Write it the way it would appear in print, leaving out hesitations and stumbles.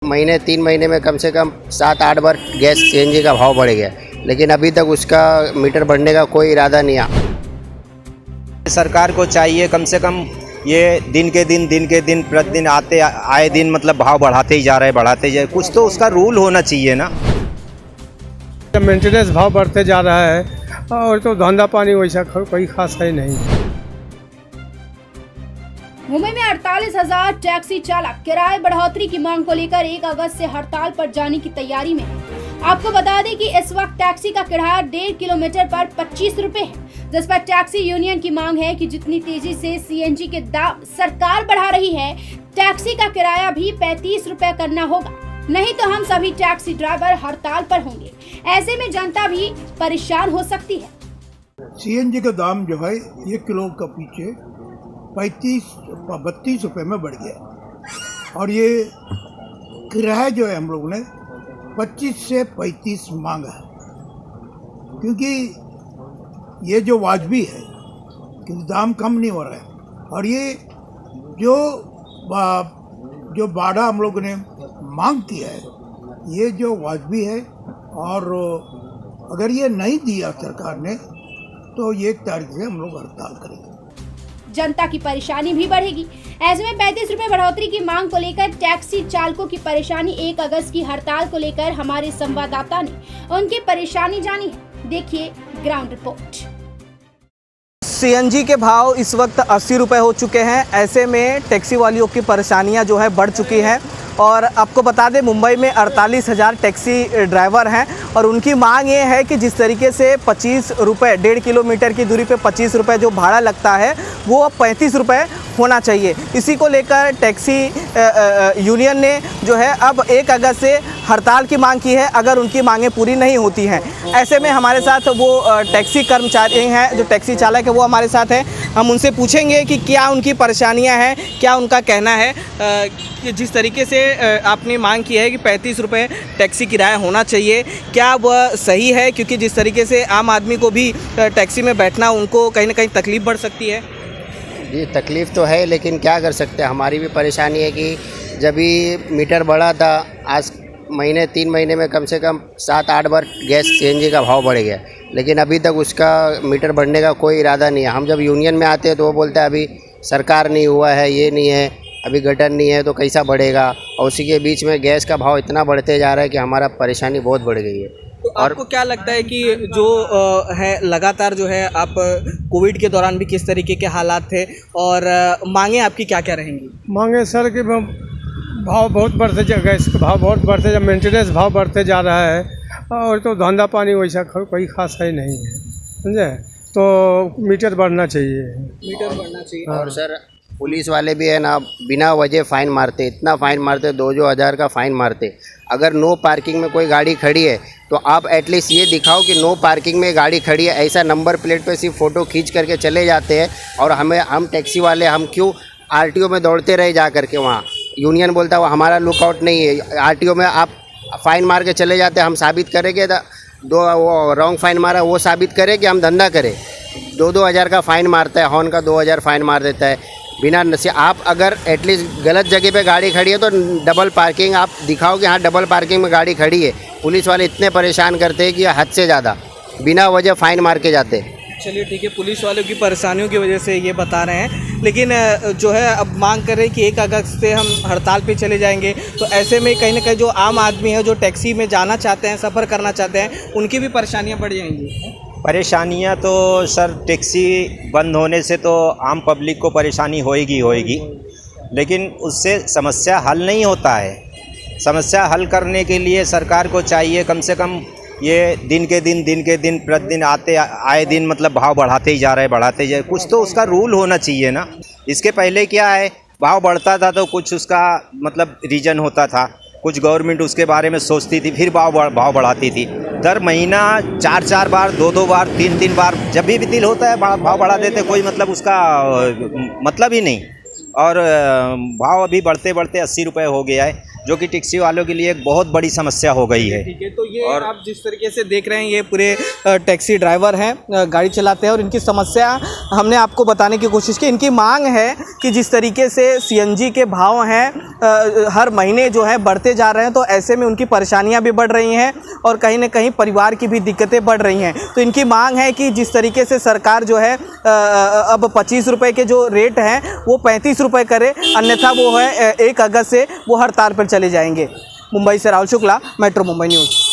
महीने 3 महीने में कम से कम 7-8 बार गैस सीएनजी का भाव बढ़ गया, लेकिन अभी तक उसका मीटर बढ़ने का कोई इरादा नहीं है। सरकार को चाहिए कम से कम ये दिन के दिन प्रतिदिन आए दिन मतलब भाव बढ़ाते ही जा रहे, कुछ तो उसका रूल होना चाहिए ना। मेंटेनेंस भाव बढ़ते जा रहा है और तो धंधा पानी वैसा कोई खास है नहीं। मुंबई में 48,000 टैक्सी चालक किराए बढ़ोतरी की मांग को लेकर 1 अगस्त से हड़ताल पर जाने की तैयारी में। आपको बता दें कि इस वक्त टैक्सी का किराया 1.5 किलोमीटर पर 25 रुपए है, जिस पर टैक्सी यूनियन की मांग है कि जितनी तेजी से सीएनजी के दाम सरकार बढ़ा रही है, टैक्सी का किराया भी 35 रुपए करना होगा, नहीं तो हम सभी टैक्सी ड्राइवर हड़ताल पर होंगे। ऐसे में जनता भी परेशान हो सकती है। सीएनजी का दाम जो है 1 किलो का पीछे 32 रुपये में बढ़ गया और ये किराया जो है हम लोग ने 25 से 35 मांगा है, क्योंकि ये जो वाजबी है क्योंकि दाम कम नहीं हो रहा है और ये जो बाड़ा हम लोग ने मांग किया है ये जो वाजबी है और अगर ये नहीं दिया सरकार ने तो 1 तारीख से हम लोग हड़ताल करेंगे। जनता की परेशानी भी बढ़ेगी। ऐसे में 35 रुपए बढ़ोतरी की मांग को लेकर टैक्सी चालकों की परेशानी 1 अगस्त की हड़ताल को लेकर हमारे संवाददाता ने उनकी परेशानी जानी है। देखिए ग्राउंड रिपोर्ट। सीएनजी के भाव इस वक्त 80 रुपए हो चुके हैं। ऐसे में टैक्सी वालियों की परेशानियां जो है बढ़ चुकी हैं और आपको बता दें मुंबई में 48,000 टैक्सी ड्राइवर हैं और उनकी मांग ये है कि जिस तरीके से 25 रुपये 1.5 किलोमीटर की दूरी पे 25 रुपये जो भाड़ा लगता है वो अब 35 रुपये होना चाहिए। इसी को लेकर टैक्सी यूनियन ने जो है अब 1 अगस्त से हड़ताल की मांग की है अगर उनकी मांगें पूरी नहीं होती हैं। ऐसे में हमारे साथ वो टैक्सी कर्मचारी हैं, जो टैक्सी चालक है वो हमारे साथ हैं। हम उनसे पूछेंगे कि क्या उनकी परेशानियां हैं, क्या उनका कहना है कि जिस तरीके से आपने मांग की है कि 35 रुपये टैक्सी किराया होना चाहिए, क्या वह सही है? क्योंकि जिस तरीके से आम आदमी को भी टैक्सी में बैठना उनको कहीं ना कहीं तकलीफ़ बढ़ सकती है। जी तकलीफ़ तो है, लेकिन क्या कर सकते हैं। हमारी भी परेशानी है कि जब भी मीटर बढ़ा था, आज महीने 3 महीने में कम से कम 7-8 बार गैस सीएनजी का भाव बढ़ गया, लेकिन अभी तक उसका मीटर बढ़ने का कोई इरादा नहीं है। हम जब यूनियन में आते हैं तो वो बोलता है अभी सरकार नहीं हुआ है, ये नहीं है, अभी गठन नहीं है तो कैसा बढ़ेगा। और उसी के बीच में गैस का भाव इतना बढ़ते जा रहा है कि हमारा परेशानी बहुत बढ़ गई है। तो आपको क्या लगता है कि जो है लगातार जो है आप कोविड के दौरान भी किस तरीके के हालात थे और मांगे आपकी क्या क्या रहेंगी? मांगे सर कि भाव बहुत बढ़ते जा गैस का भाव बहुत बढ़ते जा मेंटेनेंस भाव बढ़ते जा रहा है और तो धंधा पानी वैसा कोई खास है नहीं है, समझे? तो मीटर बढ़ना चाहिए। मीटर बढ़ना चाहिए। और सर पुलिस वाले भी है ना, बिना वजह फ़ाइन मारते, इतना फ़ाइन मारते, 2-2 हज़ार का फ़ाइन मारते। अगर नो पार्किंग में कोई गाड़ी खड़ी है तो आप एटलीस्ट ये दिखाओ कि नो पार्किंग में गाड़ी खड़ी है। ऐसा नंबर प्लेट पे सिर्फ फ़ोटो खींच करके चले जाते हैं और हम टैक्सी वाले हम क्यों आरटीओ में दौड़ते रहे जा करके। वहाँ यूनियन बोलता है वो हमारा लुकआउट नहीं है, आरटीओ में आप फ़ाइन मार के चले जाते हैं। हम साबित करेंगे वो रॉन्ग फ़ाइन मारा, वो साबित करें कि हम धंधा करें। 2-2 हज़ार का फ़ाइन मारता है, हॉर्न का 2,000 फ़ाइन मार देता है बिना नशे। आप अगर एटलीस्ट गलत जगह पे गाड़ी खड़ी है तो डबल पार्किंग आप दिखाओ कि हाँ डबल पार्किंग में गाड़ी खड़ी है। पुलिस वाले इतने परेशान करते हैं कि हद से ज़्यादा बिना वजह फ़ाइन मार के जाते हैं। चलिए ठीक है, पुलिस वालों की परेशानियों की वजह से ये बता रहे हैं, लेकिन जो है अब मांग कर रहे हैं कि 1 अगस्त से हम हड़ताल पे चले जाएंगे। तो ऐसे में कहीं ना कहीं जो आम आदमी है जो टैक्सी में जाना चाहते हैं, सफ़र करना चाहते हैं, उनकी भी परेशानियाँ बढ़ जाएंगी। परेशानियां तो सर टैक्सी बंद होने से तो आम पब्लिक को परेशानी होएगी, लेकिन उससे समस्या हल नहीं होता है। समस्या हल करने के लिए सरकार को चाहिए कम से कम ये दिन के दिन प्रतिदिन आए दिन मतलब भाव बढ़ाते ही जा रहे, कुछ तो उसका रूल होना चाहिए ना। इसके पहले क्या है, भाव बढ़ता था तो कुछ उसका मतलब रीज़न होता था, कुछ गवर्नमेंट उसके बारे में सोचती थी, फिर भाव बढ़ाती थी। दर महीना 4-4 बार 2-2 बार 3-3 बार जब भी दिल होता है भाव बढ़ा देते, कोई मतलब उसका मतलब ही नहीं। और भाव अभी बढ़ते 80 रुपये हो गया है, जो कि टैक्सी वालों के लिए एक बहुत बड़ी समस्या हो गई है। ठीक है, तो ये आप जिस तरीके से देख रहे हैं ये पूरे टैक्सी ड्राइवर हैं, गाड़ी चलाते हैं और इनकी समस्या हमने आपको बताने की कोशिश की। इनकी मांग है कि जिस तरीके से सीएनजी के भाव हैं हर महीने जो है बढ़ते जा रहे हैं, तो ऐसे में उनकी परेशानियां भी बढ़ रही हैं और कहीं ना कहीं परिवार की भी दिक्कतें बढ़ रही हैं। तो इनकी मांग है कि जिस तरीके से सरकार जो है अब 25 रुपये के जो रेट हैं वो 35 रुपये करे, अन्यथा वो है 1 अगस्त से वो हड़ताल पर चले जाएंगे। मुंबई से राहुल शुक्ला, मेट्रो मुंबई न्यूज़।